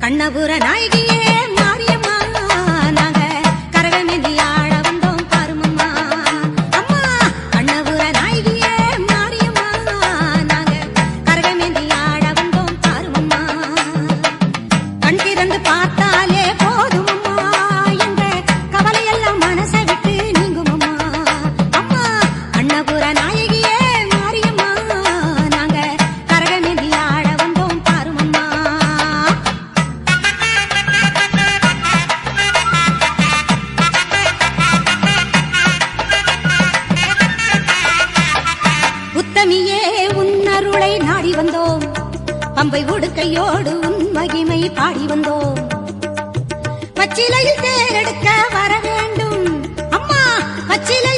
கண்ணபுர நாயகியே மாரியம்மா நாங்க கரகமேந்தி ஆட வந்தோம் பாருமம்மா அம்மா கண்ணபுர நாயகியே மாரியம்மா நாங்க கரகமேந்தி ஆட வந்தோம் பாருமம்மா கண் திறந்து பார்த்தாலே போதுமம்மா எங்க கவலையெல்லாம் மனசை விட்டு நீங்குமம்மா அம்மா கண்ணபுர நாயகியே மாரியம்மா நாங்க கரகமேந்தி ஆட வந்தோம் பாருமம்மா உத்தமியே உன்னருளை நாடி வந்தோம் பம்பை உடுக்கையோடு உன் மகிமை பாடி வந்தோம் பச்சிலையில் தேரெடுக்க வர வேண்டும் அம்மா பச்சிலை